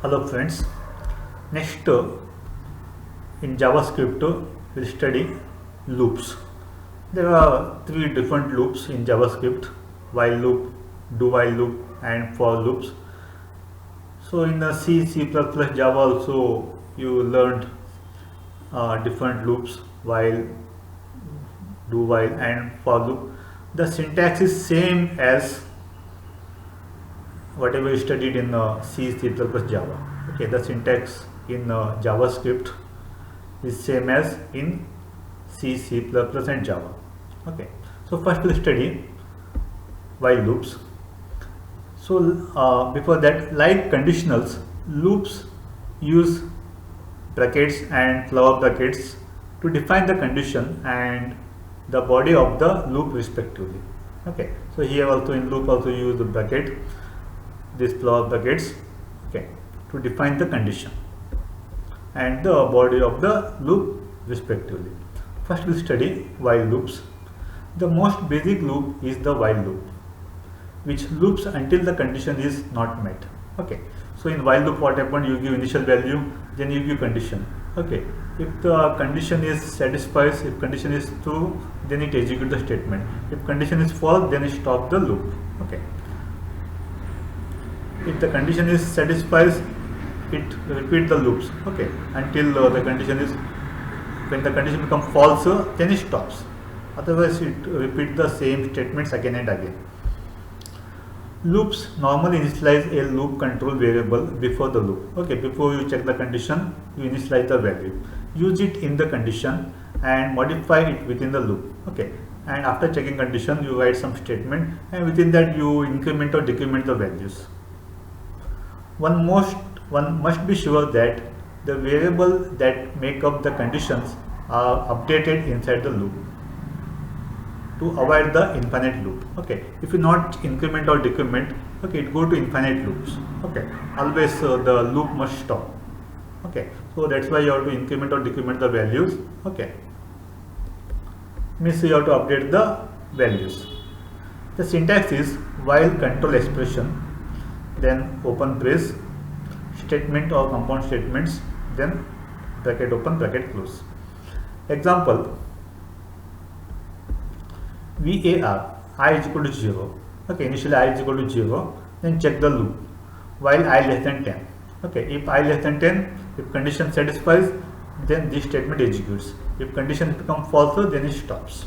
Hello friends, next in JavaScript we'll study loops. There are three different loops in JavaScript: while loop, do while loop and for loops. So in C, C++, Java also you learned different loops: while, do while and for loop. The syntax is same as whatever you studied in C, C++, Java. Okay, the syntax in JavaScript is same as in C, C++ and Java. Okay, so first we'll study while loops. So before that, like conditionals, loops use brackets and flower brackets to define the condition and the body of the loop respectively. Okay, so here also in loop also use the bracket, these flower brackets, okay, to define the condition and the body of the loop respectively. First we'll study while loops. The most basic loop is the while loop, which loops until the condition is not met. Okay, so in while loop what happened, you give initial value, then you give condition. Okay, if the condition is satisfies, if condition is true, then it execute the statement. If condition is false, then it stop the loop. Okay, if the condition is satisfies, it repeat the loops. Okay, until the condition is, when the condition becomes false, then it stops. Otherwise it repeat the same statements again and again. Loops normally initialize a loop control variable before the loop. Okay, before you check the condition, you initialize the value, use it in the condition and modify it within the loop. Okay, and after checking condition, you write some statement and within that you increment or decrement the values. One must be sure that the variable that make up the conditions are updated inside the loop to avoid the infinite loop. Okay, if you not increment or decrement, okay, it go to infinite loops. Okay, always the loop must stop. Okay, so that's why you have to increment or decrement the values. Okay, means you have to update the values. The syntax is while control expression, then open brace, statement or compound statements, then bracket open, bracket close. Example: var I is equal to 0. Okay, initially I is equal to 0, then check the loop while I less than 10. Okay, if I less than 10, if condition satisfies, then this statement executes. If condition becomes false, then it stops.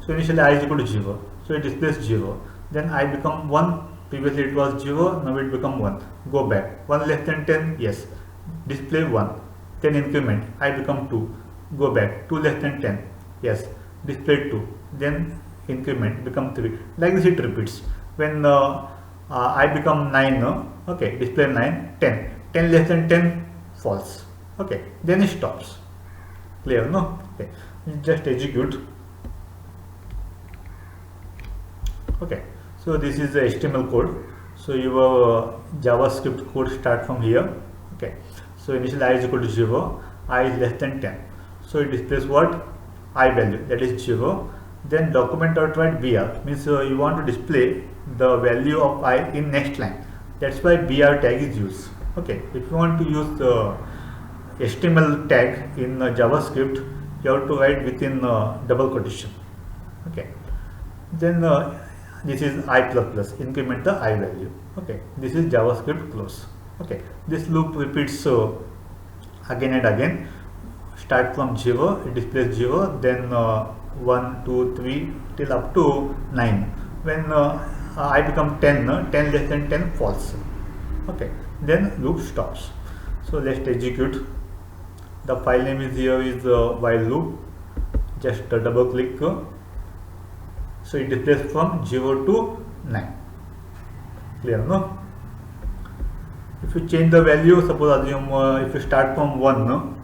So initially I is equal to 0, so it displays 0. Then I become 1. Previously it was 0, now it become 1. Go back. 1 less than 10, yes, display 1. Then increment, I become 2. Go back. 2 less than 10, yes, display 2. Then increment, become 3. Like this it repeats. When I become 9, okay, display 9, 10. 10 less than 10, false. Okay, then it stops. Clear, no? Okay, just execute. Okay, so this is the HTML code. So your JavaScript code start from here. Okay, so initially I is equal to 0, I is less than 10. So it displays what? I value, that is 0. Then document.write br means you want to display the value of I in next line. That's why br tag is used. Okay, if you want to use the HTML tag in JavaScript, you have to write within double quotation. Okay, then this is I++, increment the I value. Okay, this is JavaScript close. Okay, this loop repeats again and again. Start from 0, it displays 0, then 1, 2, 3 till up to 9. When I become 10, 10 less than 10, false. Okay, then loop stops. So let's execute. The file name is here is while loop. Just double click. So it displays from 0 to 9. Clear, no? If you change the value, suppose assume if you start from 1, no?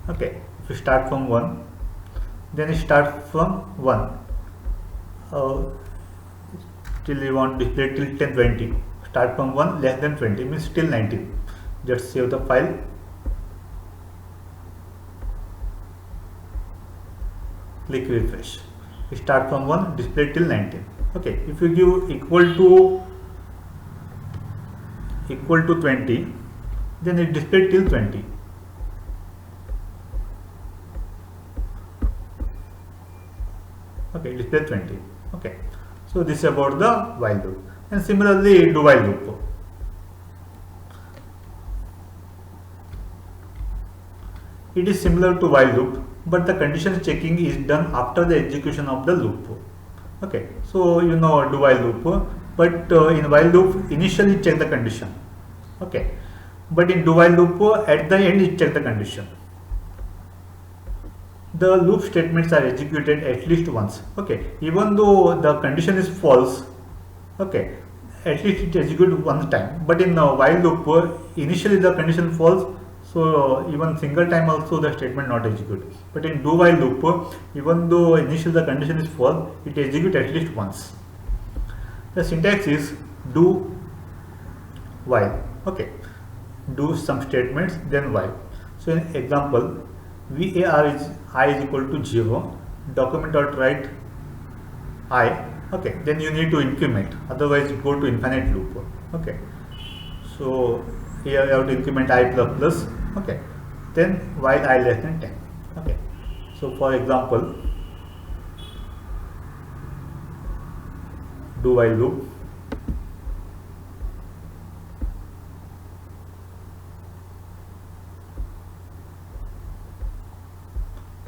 Okay, if you start from 1, then it starts from 1 till you want to display till 10, 20. Start from 1 less than 20 means till 19. Just save the file. Click refresh. Start from 1, display till 19. Okay, if you give equal to 20, then it displays till 20. Okay, display 20. Okay, so this is about the while loop. And similarly, do while loop. It is similar to while loop, but the condition checking is done after the execution of the loop. Okay, so you know do while loop, but in while loop initially check the condition. Okay, but in do while loop at the end it check the condition. The loop statements are executed at least once. Okay, even though the condition is false, okay, at least it executes one time. But in while loop, initially the condition false, so even single time also the statement not execute. But in do while loop, even though initially the condition is false, it executes at least once. The syntax is do while. Okay, do some statements then while. So in example, var is I is equal to 0, document.write I. Okay, then you need to increment, otherwise you go to infinite loop. Okay, so here you have to increment I plus plus. Okay, then while I less than 10. Okay, so for example, do while loop.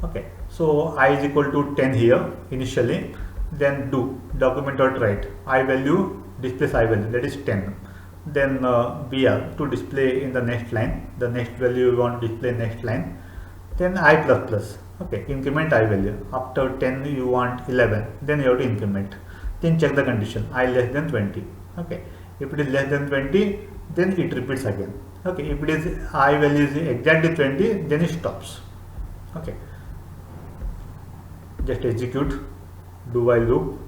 Okay, so I is equal to 10 here initially, then do document.write I value displays I value, that is 10. Then br to display in the next line, the next value you want to display next line. Then I plus plus. Okay, increment I value, after 10 you want 11, then you have to increment. Then check the condition I less than 20. Okay, if it is less than 20, then it repeats again. Okay, if it is I value is exactly 20, then it stops. Okay, just execute do while loop.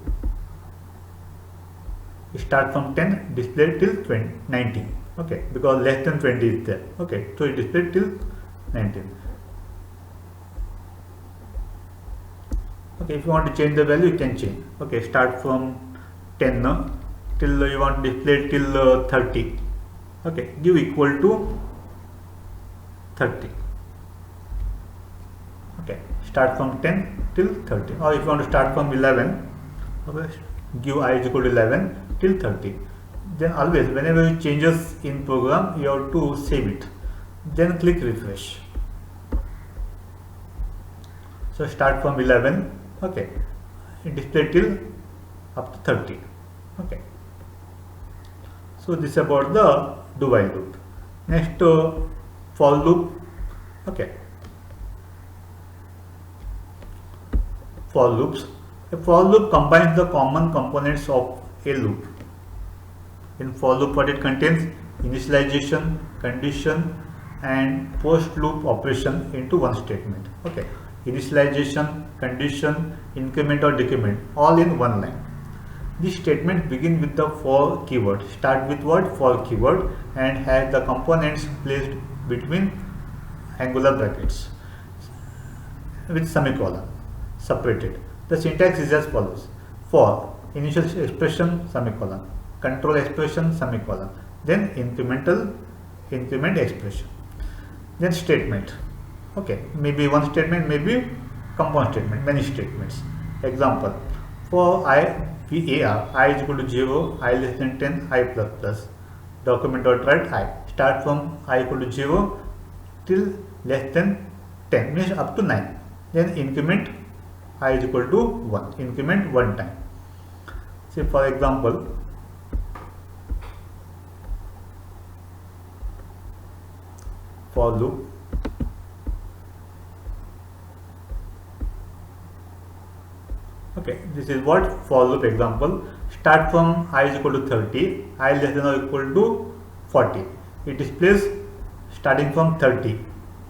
Start from 10, display till 19. Okay, because less than 20 is there. Okay, so it display till 19. Okay, if you want to change the value, you can change. Okay, start from 10 till you want to display till 30. Okay, give equal to 30. Okay, start from 10 till 30. Or if you want to start from 11, okay, give I is equal to 11 till 30. Then always whenever you changes in program, you have to save it, then click refresh. So start from 11. Okay, display till up to 30. Okay, so this is about the do while loop. Next, for loop. Okay, for loops. A for loop combines the common components of a loop. In for loop, what it contains? Initialization, condition, and post loop operation into one statement. Okay, initialization, condition, increment or decrement, all in one line. This statement begin with the for keyword. Start with what? For keyword, and has the components placed between angular brackets with semicolon separated. The syntax is as follows: for initial expression semicolon, control expression semicolon, then increment expression, then statement. Okay, maybe one statement, maybe compound statement, many statements. Example, for I is equal to 0, I less than 10, I plus plus, document.write I. Start from I equal to 0 till less than 10, means up to 9. Then increment I is equal to 1, increment one time. Say for example, for loop. Okay, this is what for loop example. Start from I is equal to 30, I less than or equal to 40. It displays starting from 30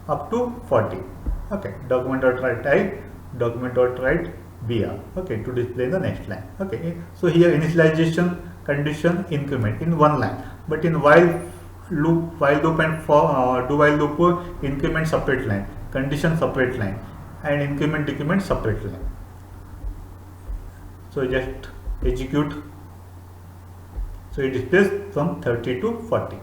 up to 40. Okay, document.write I, document.write br. Okay, to display the next line. Okay, so here initialization, condition, increment in one line. But in while loop and for do while loop, increment separate line, condition separate line, and increment decrement separate line. So just execute. So it displays from 30 to 40.